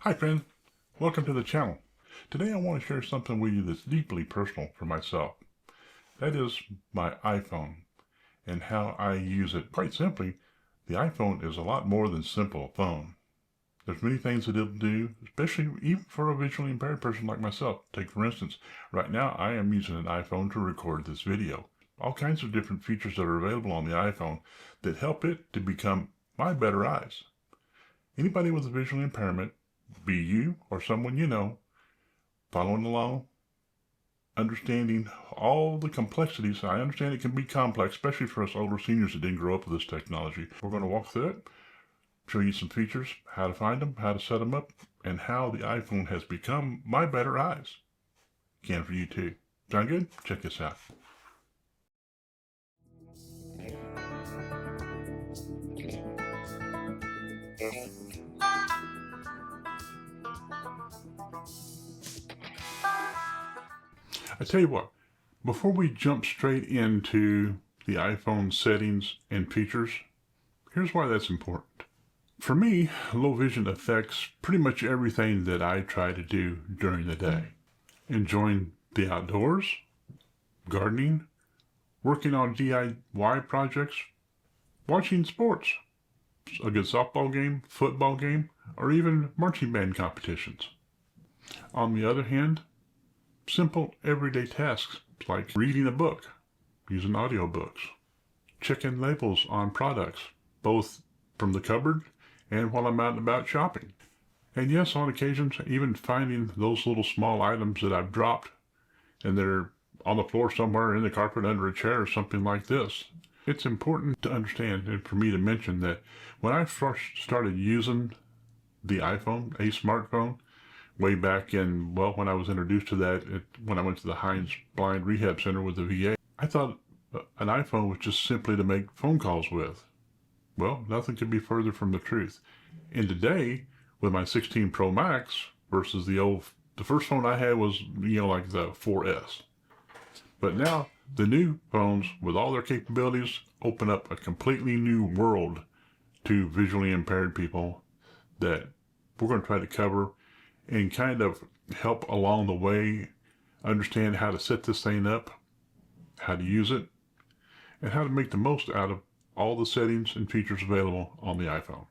Hi friend, welcome to the channel. Today I want to share something with you that's deeply personal for myself. That is my iPhone and how I use it. Quite simply, the iPhone is a lot more than simple phone. There's many things that it'll do, especially even for a visually impaired person like myself. Take for instance, right now I am using an iPhone to record this video. All kinds of different features that are available on the iPhone that help it to become my better eyes. Anybody with a visual impairment, be you or someone you know, following along, understanding all the complexities. I understand it can be complex, especially for us older seniors that didn't grow up with this technology. We're going to walk through it, show you some features, how to find them, how to set them up, and how the iPhone has become my better eyes. Can for you too. Sound good? Check this out. I tell you what, before we jump straight into the iPhone settings and features, here's why that's important. For me, low vision affects pretty much everything that I try to do during the day. Enjoying the outdoors, gardening, working on DIY projects, watching sports, a good softball game, football game, or even marching band competitions. On the other hand, simple everyday tasks like reading a book, using audiobooks, checking labels on products, both from the cupboard and while I'm out and about shopping. And yes, on occasions, even finding those little small items that I've dropped and they're on the floor somewhere, in the carpet, under a chair, or something like this. It's important to understand and for me to mention that when I first started using the iPhone, a smartphone, way back in, well, when I was introduced to that, when I went to the Heinz Blind Rehab Center with the VA, I thought an iPhone was just simply to make phone calls with. Well, nothing could be further from the truth. And today, with my 16 Pro Max versus the first phone I had was, like the 4S. But now, the new phones, with all their capabilities, open up a completely new world to visually impaired people that we're going to try to cover and kind of help along the way understand how to set this thing up, how to use it, and how to make the most out of all the settings and features available on the iPhone.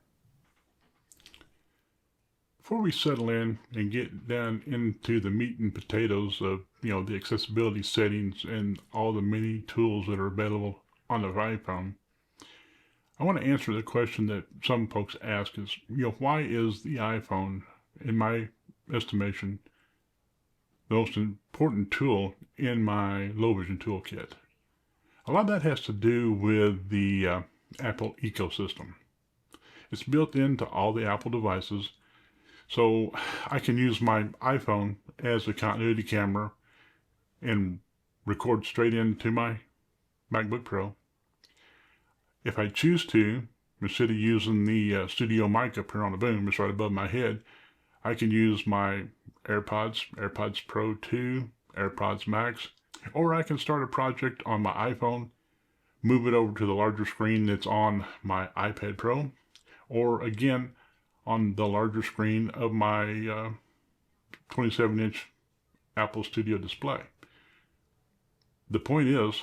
Before we settle in and get down into the meat and potatoes of, the accessibility settings and all the many tools that are available on the iPhone, I want to answer the question that some folks ask is, why is the iPhone, in my estimation, the most important tool in my low vision toolkit? A lot of that has to do with the Apple ecosystem. It's built into all the Apple devices, so I can use my iPhone as a continuity camera and record straight into my MacBook Pro. If I choose to, instead of using the studio mic up here on the boom, it's right above my head, I can use my AirPods Pro 2, AirPods Max, or I can start a project on my iPhone, move it over to the larger screen that's on my iPad Pro, or again, on the larger screen of my 27-inch Apple Studio display. The point is,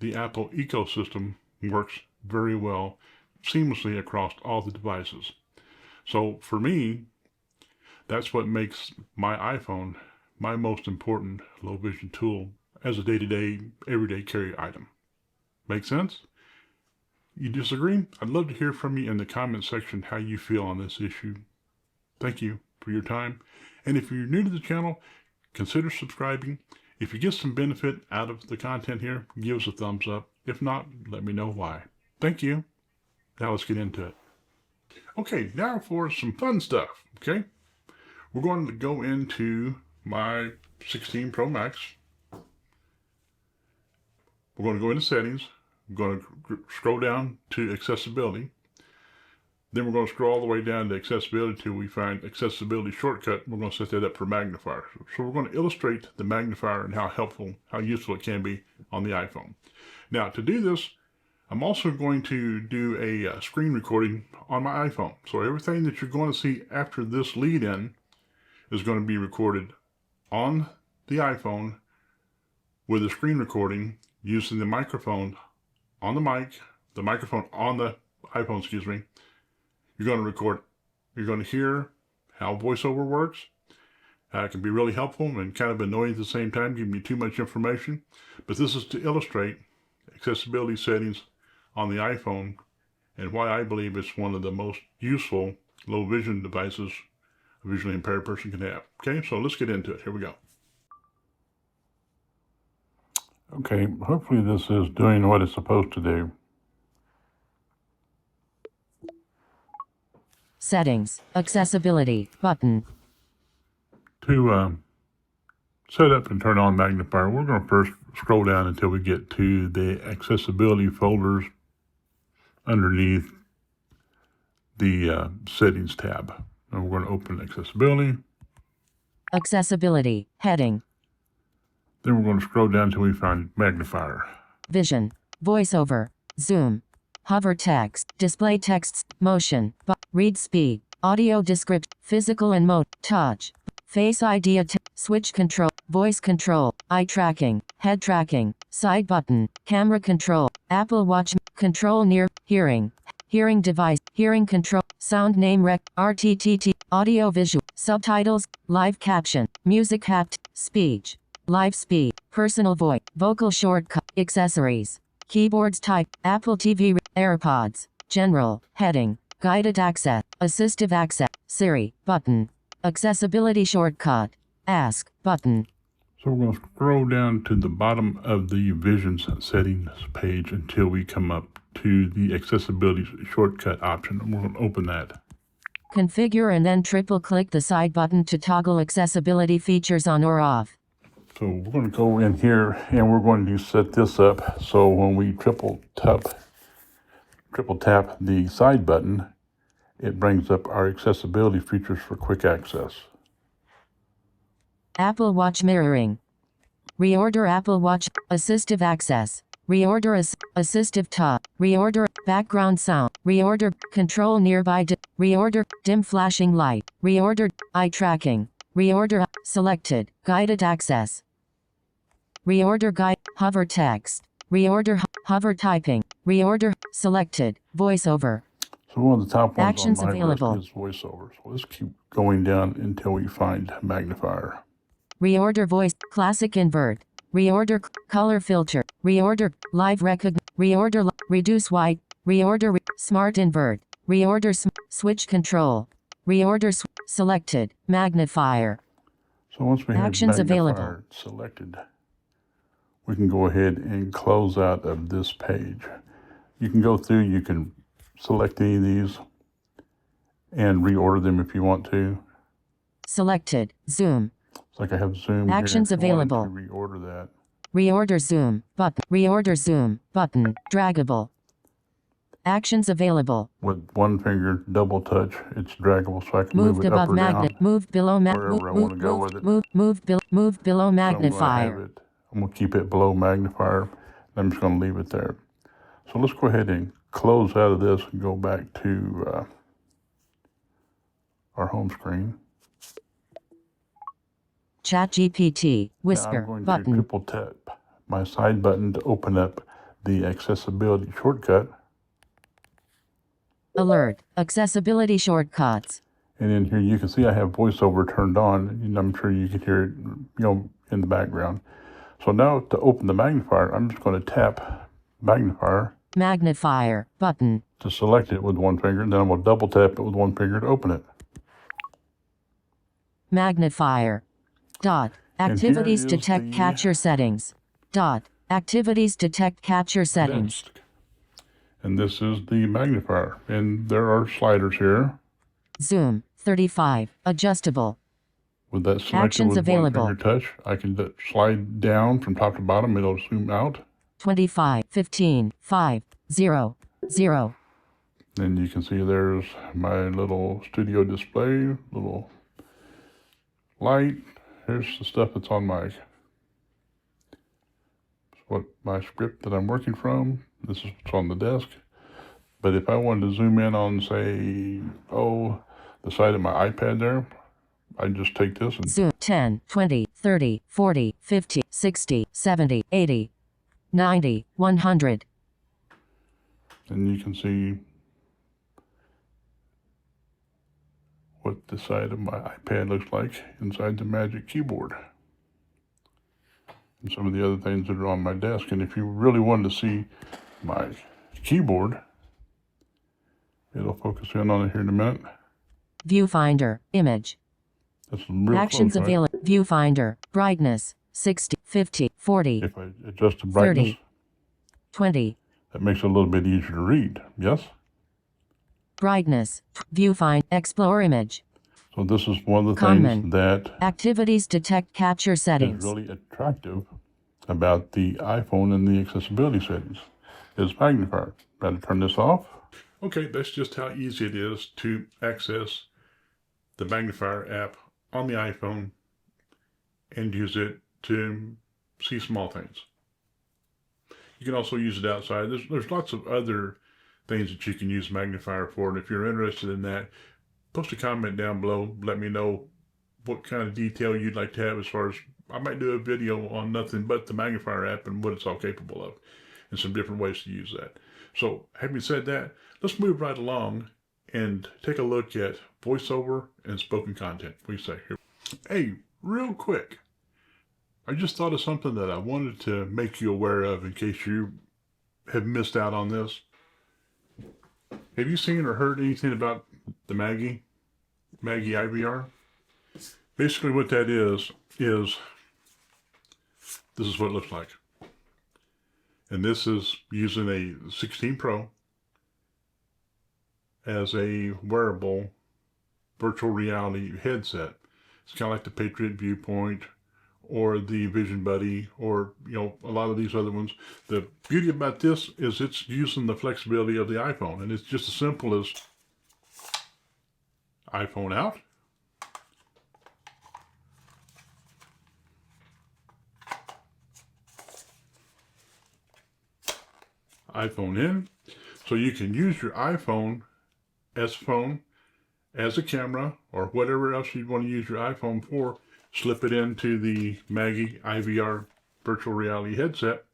the Apple ecosystem works very well, seamlessly across all the devices. So for me, that's what makes my iPhone my most important low vision tool as a day-to-day, everyday carry item. Make sense? You disagree? I'd love to hear from you in the comment section how you feel on this issue. Thank you for your time. And if you're new to the channel, consider subscribing. If you get some benefit out of the content here, give us a thumbs up. If not, let me know why. Thank you. Now let's get into it. Okay, now for some fun stuff, okay? We're going to go into my 16 Pro Max. We're going to go into settings. I'm going to scroll down to accessibility. Then we're going to scroll all the way down to accessibility till we find accessibility shortcut. We're going to set that up for magnifier. So we're going to illustrate the magnifier and how useful it can be on the iPhone. Now to do this, I'm also going to do a screen recording on my iPhone. So everything that you're going to see after this lead-in is going to be recorded on the iPhone with a screen recording using the microphone on the microphone on the iPhone, excuse me. You're going to hear how VoiceOver works. It can be really helpful and kind of annoying at the same time, giving you too much information. But this is to illustrate accessibility settings on the iPhone and why I believe it's one of the most useful low vision devices a visually impaired person can have. Okay, so let's get into it. Here we go. Okay, hopefully this is doing what it's supposed to do. Settings, accessibility, button. To set up and turn on Magnifier, we're going to first scroll down until we get to the accessibility folders underneath the settings tab. And we're going to open accessibility. Accessibility, heading. Then we're going to scroll down until we find Magnifier. Vision, VoiceOver, zoom, hover text, display texts, motion, read speed, audio description, physical and mode, touch, face ID, switch control, voice control, eye tracking, head tracking, side button, camera control, Apple Watch, control near, hearing device, hearing control, sound name RTTT, audio visual, subtitles, live caption, music speech, live speed, personal voice, vocal shortcut, accessories, keyboards type, Apple TV, AirPods, general, heading, guided access, assistive access, Siri, button, accessibility shortcut, ask, button. So we're going to scroll down to the bottom of the Vision settings page until we come up to the accessibility shortcut option. And we're going to open that. Configure and then triple click the side button to toggle accessibility features on or off. So we're going to go in here and we're going to set this up so when we triple tap the side button, it brings up our accessibility features for quick access. Apple Watch mirroring. Reorder Apple Watch, assistive access. Reorder assistive top. Reorder background sound. Reorder control nearby. Reorder dim flashing light. Reorder eye tracking. Reorder selected guided access. Reorder guide hover text. Reorder hover typing. Reorder selected VoiceOver. So one of the top ones Actions on my available. list is VoiceOver. So let's keep going down until we find Magnifier. Reorder voice, classic invert. Reorder color filter. Reorder live recognition. Reorder reduce white. Reorder smart invert. Reorder switch control. Reorder selected magnifier. So once we Actions have Magnifier available. selected, we can go ahead and close out of this page. You can go through, you can select any of these and reorder them if you want to. Selected zoom. It's like I have zoom Actions here. available. To reorder that. Reorder zoom button. Reorder zoom button. Draggable. Actions available. With one finger, double touch, it's draggable, so I can Moved move it above up or down. Move below wherever I want to go with it. Move below magnifier. I'm going to keep it below magnifier. I'm just going to leave it there. So let's go ahead and close out of this and go back to our home screen. ChatGPT, Now whisper, I'm going button. to triple tap my side button to open up the accessibility shortcut. Alert, accessibility shortcuts. And in here you can see I have VoiceOver turned on, and I'm sure you can hear it, in the background. So now to open the magnifier, I'm just going to tap magnifier. Magnifier, button. To select it with one finger, and then I'm going to double tap it with one finger to open it. Magnifier. Dot. Activities detect capture settings. Dot. Activities detect capture settings. Next. And this is the magnifier. And there are sliders here. Zoom, 35, adjustable. With that selected Actions with available. one finger touch, I can slide down from top to bottom. It'll zoom out. 25, 15, 5, 0, 0. Then you can see there's my little studio display, little light. Here's the stuff that's on my script that I'm working from. This is what's on the desk. But if I wanted to zoom in on, say, the side of my iPad there, I just take this and Zoom 10, 20, 30, 40, 50, 60, 70, 80, 90, 100. and you can see what the side of my iPad looks like inside the Magic Keyboard. And some of the other things that are on my desk. And if you really wanted to see my keyboard, it'll focus in on it here in a minute. Viewfinder, image. That's real Actions close, right? available. Viewfinder, brightness, 60, 50, 40, If I adjust the brightness, 30, 20. that makes it a little bit easier to read, yes? Brightness, viewfind, explore image. So this is one of the Common. things that Activities detect capture is settings. really attractive about the iPhone and the accessibility settings is Magnifier. Better turn this off. Okay, that's just how easy it is to access the Magnifier app on the iPhone and use it to see small things. You can also use it outside. There's lots of other things that you can use Magnifier for, and if you're interested in that, post a comment down below. Let me know what kind of detail you'd like to have as far as, I might do a video on nothing but the Magnifier app and what it's all capable of and some different ways to use that. So having said that, let's move right along and take a look at VoiceOver and spoken content. What do you say here? Hey, real quick, I just thought of something that I wanted to make you aware of in case you have missed out on this. Have you seen or heard anything about the Maggie IVR? Basically what that is this is what it looks like. And this is using a 16 Pro as a wearable virtual reality headset. It's kind of like the Patriot Viewpoint or the Vision Buddy, or a lot of these other ones. The beauty about this is it's using the flexibility of the iPhone, and it's just as simple as iPhone out, iPhone in. So you can use your iPhone as a phone, as a camera, or whatever else you'd want to use your iPhone for. Slip it into the Maggie IVR virtual reality headset,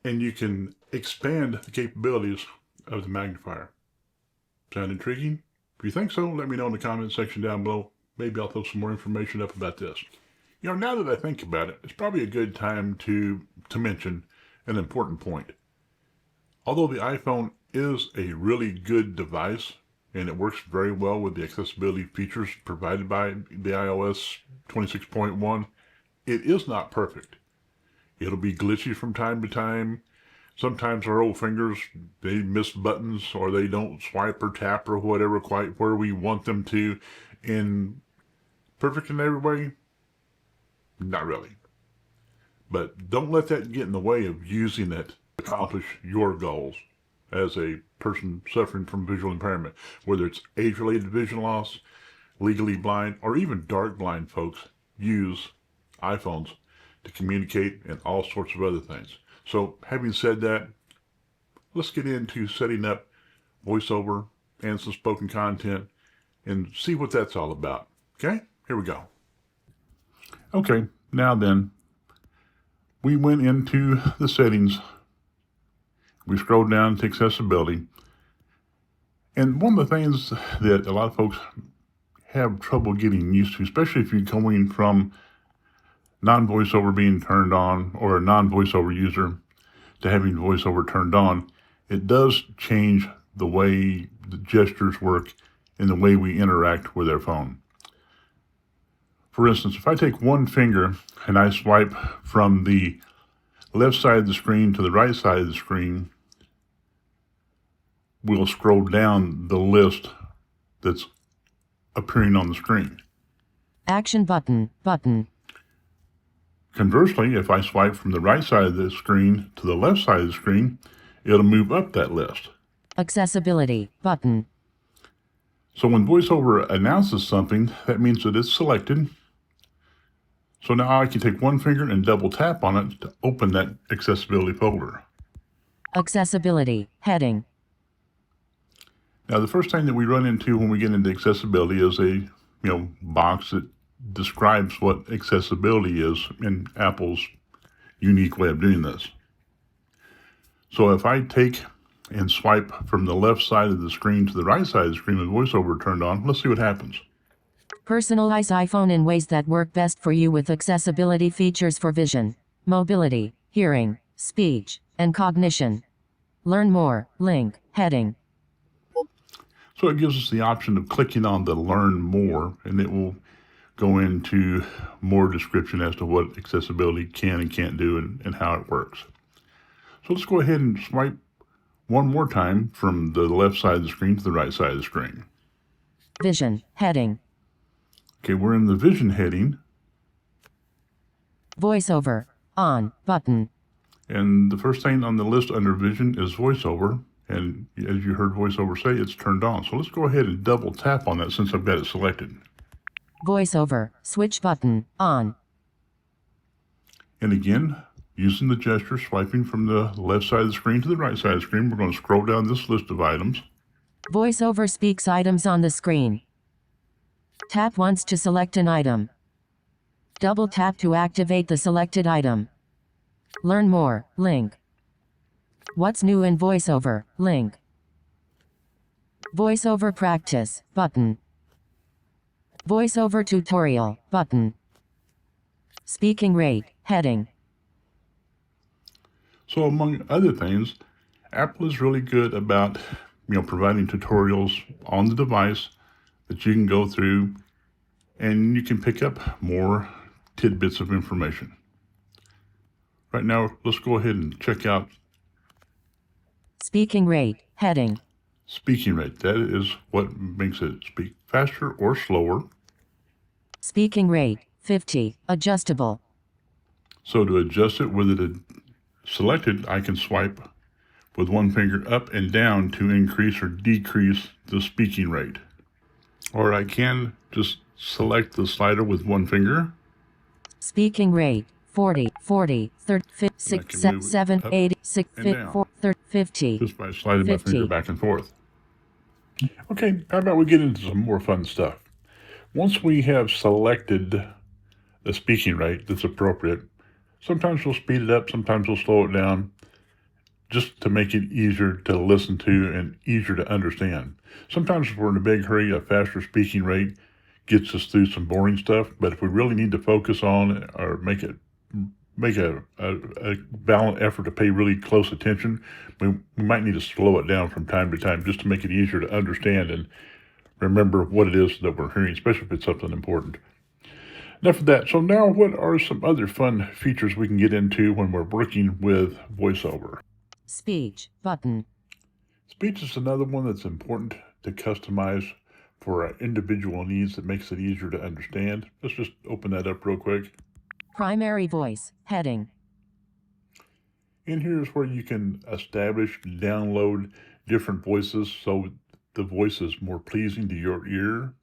and you can expand the capabilities of the Magnifier. Sound intriguing? If you think so, let me know in the comment section down below. Maybe I'll throw some more information up about this. Now that I think about it, it's probably a good time to mention an important point. Although the iPhone is a really good device, and it works very well with the accessibility features provided by the iOS 26.1, it is not perfect. It'll be glitchy from time to time. Sometimes our old fingers, they miss buttons, or they don't swipe or tap or whatever quite where we want them to. In perfect in every way? Not really. But don't let that get in the way of using it to accomplish your goals as a person suffering from visual impairment, whether it's age-related vision loss, legally blind, or even dark blind folks use iPhones to communicate and all sorts of other things. So having said that, let's get into setting up VoiceOver and some spoken content and see what that's all about. Okay, here we go. Okay, now then, we went into the settings. We scrolled down to accessibility. And one of the things that a lot of folks have trouble getting used to, especially if you're going from non-VoiceOver being turned on or a non-VoiceOver user to having VoiceOver turned on, it does change the way the gestures work and the way we interact with our phone. For instance, if I take one finger and I swipe from the left side of the screen to the right side of the screen, we'll scroll down the list that's appearing on the screen. Action button. Conversely, if I swipe from the right side of the screen to the left side of the screen, it'll move up that list. Accessibility button. So when VoiceOver announces something, that means that it's selected. So now I can take one finger and double tap on it to open that accessibility folder. Accessibility heading. Now the first thing that we run into when we get into accessibility is a box that describes what accessibility is in Apple's unique way of doing this. So if I take and swipe from the left side of the screen to the right side of the screen with VoiceOver turned on, let's see what happens. Personalize iPhone in ways that work best for you with accessibility features for vision, mobility, hearing, speech, and cognition. Learn more, link, heading. So it gives us the option of clicking on the Learn More, and it will go into more description as to what accessibility can and can't do and how it works. So let's go ahead and swipe one more time from the left side of the screen to the right side of the screen. Vision, heading. Okay, we're in the Vision heading. VoiceOver, on, button. And the first thing on the list under Vision is VoiceOver. And as you heard VoiceOver say, it's turned on. So let's go ahead and double tap on that since I've got it selected. VoiceOver, switch button, on. And again, using the gesture, swiping from the left side of the screen to the right side of the screen, we're going to scroll down this list of items. VoiceOver speaks items on the screen. Tap once to select an item. Double tap to activate the selected item. Learn more, link. What's new in VoiceOver, link. VoiceOver practice, button. VoiceOver tutorial, button. Speaking rate, heading. So among other things, Apple is really good about, providing tutorials on the device that you can go through and you can pick up more tidbits of information. Right now, let's go ahead and check out Speaking rate, heading. speaking rate. That is what makes it speak faster or slower. Speaking rate, 50, adjustable. So to adjust it with it selected, I can swipe with one finger up and down to increase or decrease the speaking rate. Or I can just select the slider with one finger. Speaking rate, 40, 30, 6, 7, 8, 6, 4, 50. Just by sliding 50. my finger back and forth. Okay, how about we get into some more fun stuff? Once we have selected the speaking rate that's appropriate, sometimes we'll speed it up, sometimes we'll slow it down, just to make it easier to listen to and easier to understand. Sometimes if we're in a big hurry, a faster speaking rate gets us through some boring stuff, but if we really need to focus on or make a valiant effort to pay really close attention, we might need to slow it down from time to time just to make it easier to understand and remember what it is that we're hearing, especially if it's something important. Enough of that. So now what are some other fun features we can get into when we're working with VoiceOver? Speech, button. Speech is another one that's important to customize for our individual needs that makes it easier to understand. Let's just open that up real quick. Primary voice, heading. And here's where you can establish, download different voices so the voice is more pleasing to your ear.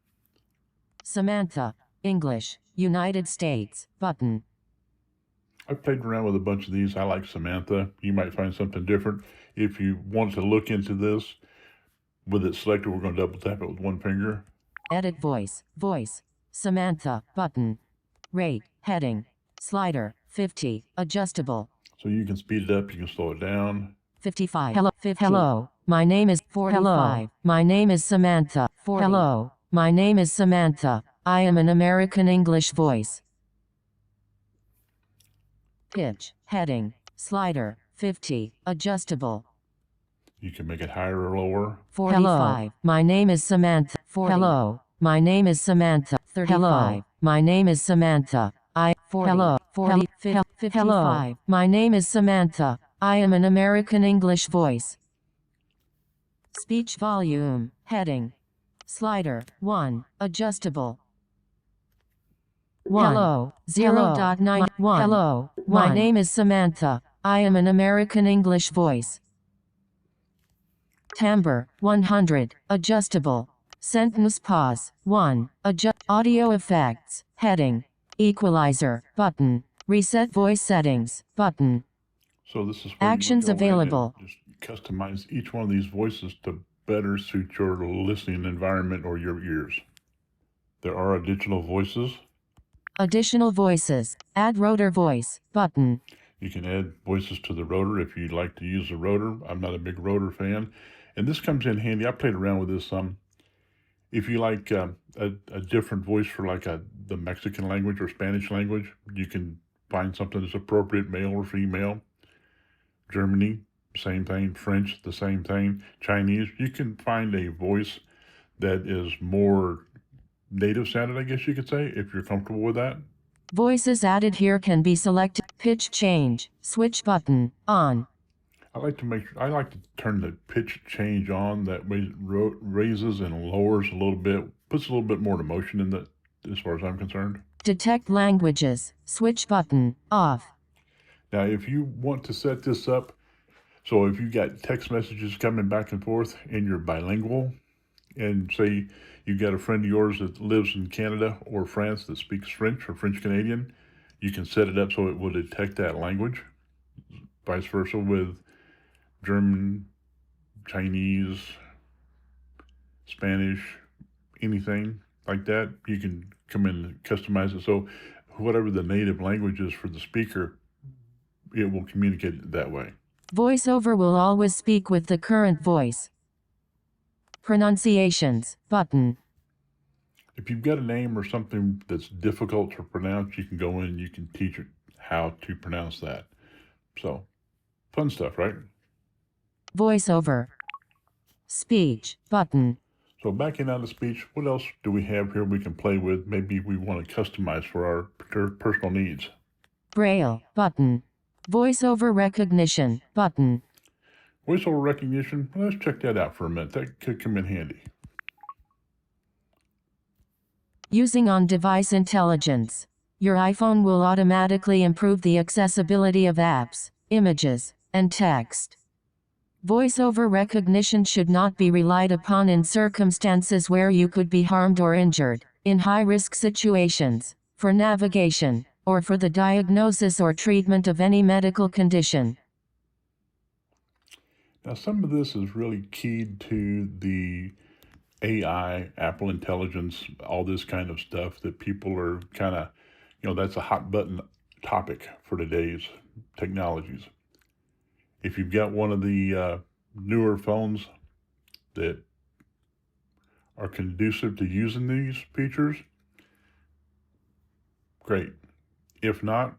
Samantha, English, United States, button. I've played around with a bunch of these. I like Samantha. You might find something different. If you want to look into this, with it selected, we're going to double tap it with one finger. Edit voice, voice, Samantha, button. Rate, heading. Slider, 50, adjustable. So you can speed it up, you can slow it down. 55. Hello, 50. Hello, my name is 45. Hello, my name is Samantha. 40. Hello, my name is Samantha. I am an American English voice. Pitch, heading, slider, 50, adjustable. You can make it higher or lower. 45. Hello, my name is Samantha. 40. Hello, my name is Samantha. 35. Hello, my name is Samantha. 40. Hello, 40. 55. Hello, my name is Samantha. I am an American English voice. Speech volume, heading, slider, 1, adjustable. 1. Hello, 0.91. Hello, my name is Samantha. I am an American English voice. Timbre, 100, adjustable. Sentence pause, 1, audio effects, heading, equalizer, button, reset voice settings, button. So this is where actions you go in available. and just customize each one of these voices to better suit your listening environment or your ears. There are additional voices. Additional voices. Add rotor voice button. You can add voices to the rotor if you'd like to use the rotor. I'm not a big rotor fan. And this comes in handy. I played around with this some. If you like a different voice for like the Mexican language or Spanish language, you can find something that's appropriate, male or female. Germany, same thing. French, the same thing. Chinese, you can find a voice that is more native sounded, I guess you could say, if you're comfortable with that. Voices added here can be selected. Pitch change. Switch button. On. I like to turn the pitch change on. That way it raises and lowers a little bit, puts a little bit more emotion in it, as far as I'm concerned. Detect languages. Switch button. Off. Now, if you want to set this up, so if you got text messages coming back and forth and you're bilingual, and say you got a friend of yours that lives in Canada or France that speaks French or French Canadian, you can set it up so it will detect that language. Vice versa with German, Chinese, Spanish, anything like that. You can come in and customize it. So whatever the native language is for the speaker, it will communicate it that way. VoiceOver will always speak with the current voice. Pronunciations button. If you've got a name or something that's difficult to pronounce, you can go in and you can teach it how to pronounce that. So, fun stuff, right? VoiceOver. Speech button. So backing out of speech, what else do we have here we can play with? Maybe we want to customize for our personal needs. Braille button. VoiceOver recognition button. VoiceOver recognition, let's check that out for a minute. That could come in handy. Using on-device intelligence. Your iPhone will automatically improve the accessibility of apps, images, and text. VoiceOver recognition should not be relied upon in circumstances where you could be harmed or injured, in high-risk situations, for navigation, or for the diagnosis or treatment of any medical condition. Now, some of this is really keyed to the AI, Apple Intelligence, all this kind of stuff that people are kind of, that's a hot button topic for today's technologies. If you've got one of the newer phones that are conducive to using these features, great. If not,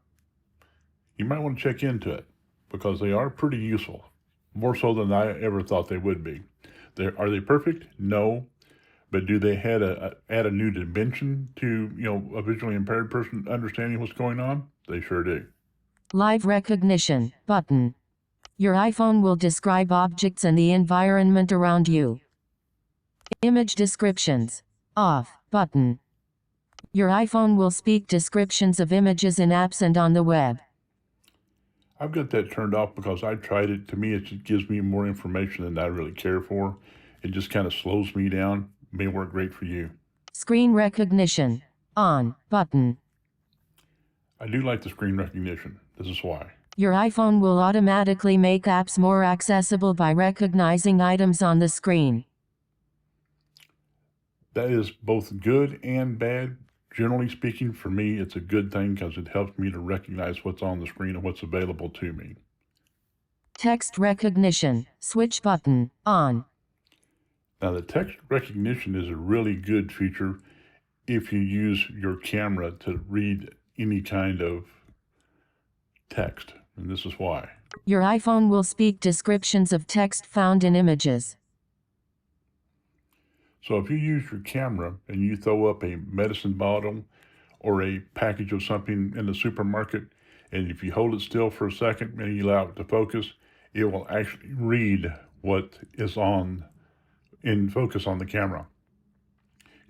you might want to check into it because they are pretty useful, more so than I ever thought they would be. Are they perfect? No. But do they add a new dimension to, a visually impaired person understanding what's going on? They sure do. Live recognition button. Your iPhone will describe objects and the environment around you. Image descriptions. Off button. Your iPhone will speak descriptions of images in apps and on the web. I've got that turned off because I tried it. To me, it just gives me more information than I really care for. It just kind of slows me down. May work great for you. Screen recognition. On button. I do like the screen recognition. This is why. Your iPhone will automatically make apps more accessible by recognizing items on the screen. That is both good and bad. Generally speaking, for me, it's a good thing because it helps me to recognize what's on the screen and what's available to me. Text recognition. Switch button. On. Now, the text recognition is a really good feature if you use your camera to read any kind of text, and this is why. Your iPhone will speak descriptions of text found in images. So if you use your camera and you throw up a medicine bottle or a package of something in the supermarket, and if you hold it still for a second and you allow it to focus, it will actually read what is in focus on the camera.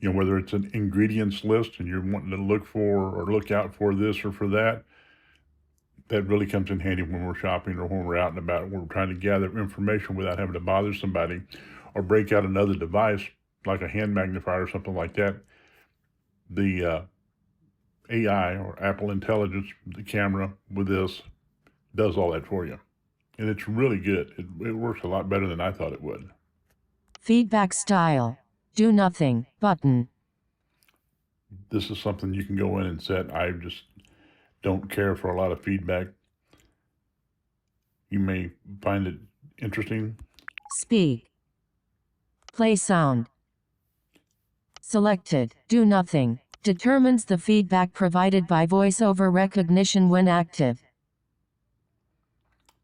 Whether it's an ingredients list and you're wanting to look for or look out for this or for that, that really comes in handy when we're shopping or when we're out and about and we're trying to gather information without having to bother somebody or break out another device like a hand magnifier or something like that. The AI or Apple Intelligence, the camera with this, does all that for you. And it's really good. It works a lot better than I thought it would. Feedback style. Do nothing button. This is something you can go in and set. I just don't care for a lot of feedback. You may find it interesting. Speak. Play sound. Selected. Do nothing. Determines the feedback provided by VoiceOver recognition when active.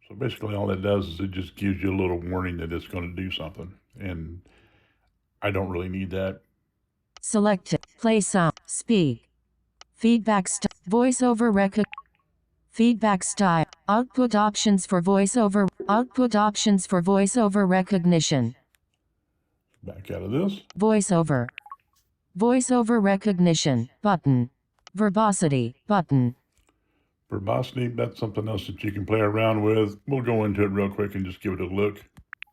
So basically all it does is it just gives you a little warning that it's going to do something. And I don't really need that. Selected. Play sound. Speak. Feedback style. VoiceOver Feedback style. Output options for VoiceOver. Output options for VoiceOver recognition. Back out of this. VoiceOver. VoiceOver recognition. Button. Verbosity. Button. Verbosity, that's something else that you can play around with. We'll go into it real quick and just give it a look.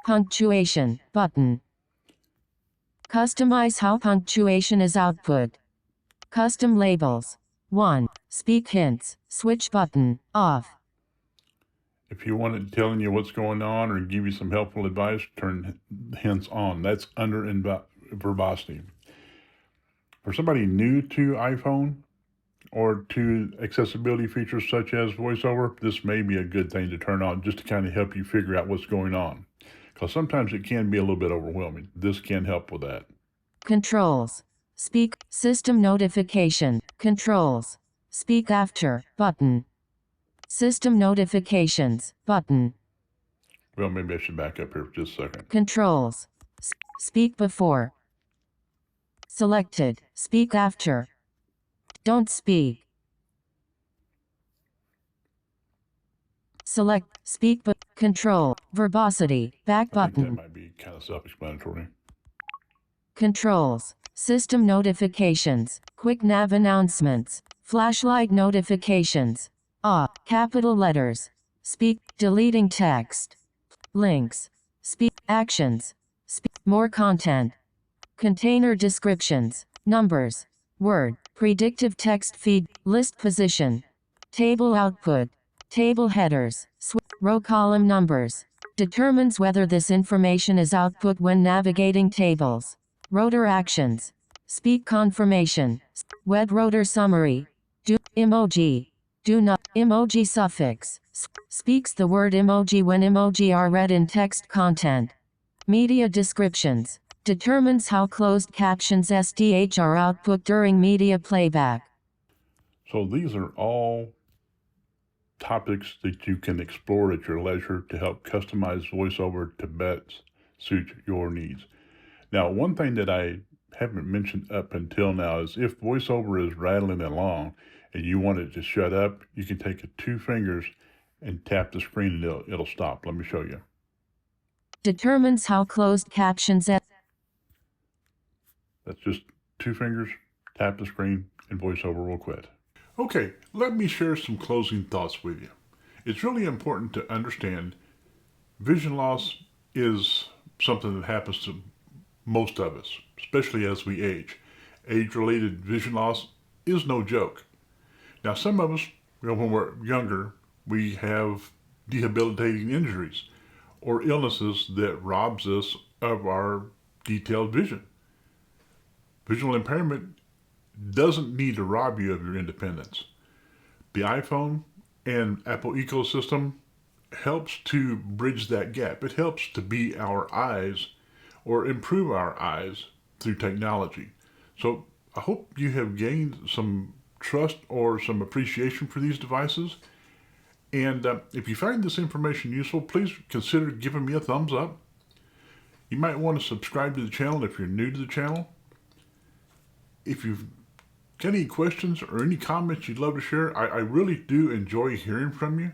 Punctuation. Button. Customize how punctuation is output. Custom labels. 1. Speak hints. Switch button. Off. If you want it telling you what's going on or give you some helpful advice, turn hints on. That's under verbosity. For somebody new to iPhone or to accessibility features such as VoiceOver, this may be a good thing to turn on just to kind of help you figure out what's going on. Because sometimes it can be a little bit overwhelming. This can help with that. Controls. Speak. System notification. Controls. Speak after. Button. System notifications. Button. Well, maybe I should back up here for just a second. Controls. Speak before. Selected. Speak after. Don't speak. Select. Speak but control. Verbosity. Back I think that button. might be kind of self-explanatory. Controls. System notifications. Quick nav announcements. Flashlight notifications. Capital letters. Speak. Deleting text. Links. Speak. Actions. Speak. More content. Container descriptions. Numbers. Word. Predictive text feed. List position. Table output. Table headers. Row column numbers. Determines whether this information is output when navigating tables. Rotor actions. Speak confirmation. Web rotor summary. Do emoji. Do not emoji suffix. Speaks the word emoji when emoji are read in text content. Media descriptions. Determines how closed captions SDH are output during media playback. So these are all topics that you can explore at your leisure to help customize VoiceOver to best suit your needs. Now, one thing that I haven't mentioned up until now is if VoiceOver is rattling along and you want it to shut up, you can take 2 fingers and tap the screen and it'll stop. Let me show you. Determines how closed captions That's just 2 fingers, tap the screen, and VoiceOver will quit. Okay, let me share some closing thoughts with you. It's really important to understand vision loss is something that happens to most of us, especially as we age. Age-related vision loss is no joke. Now, some of us, when we're younger, we have debilitating injuries or illnesses that robs us of our detailed vision. Visual impairment doesn't need to rob you of your independence. The iPhone and Apple ecosystem helps to bridge that gap. It helps to be our eyes or improve our eyes through technology. So I hope you have gained some trust or some appreciation for these devices. And if you find this information useful, please consider giving me a thumbs up. You might want to subscribe to the channel if you're new to the channel. If you've got any questions or any comments you'd love to share, I really do enjoy hearing from you.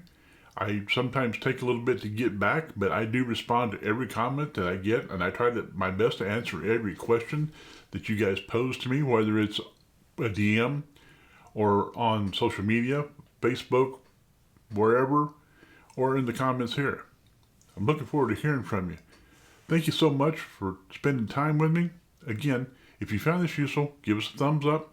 I sometimes take a little bit to get back, but I do respond to every comment that I get, and I try my best to answer every question that you guys pose to me, whether it's a DM or on social media, Facebook, wherever, or in the comments here. I'm looking forward to hearing from you. Thank you so much for spending time with me. Again, if you found this useful, give us a thumbs up.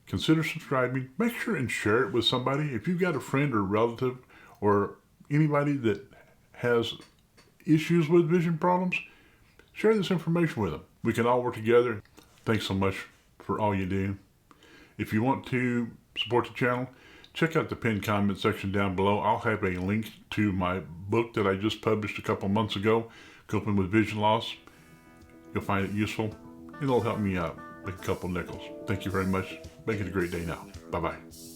Consider subscribing. Make sure and share it with somebody. If you've got a friend or relative or anybody that has issues with vision problems, share this information with them. We can all work together. Thanks so much for all you do. If you want to support the channel, check out the pinned comment section down below. I'll have a link to my book that I just published a couple months ago, Coping with Vision Loss. You'll find it useful. It'll help me out, make a couple nickels. Thank you very much. Make it a great day now. Bye-bye.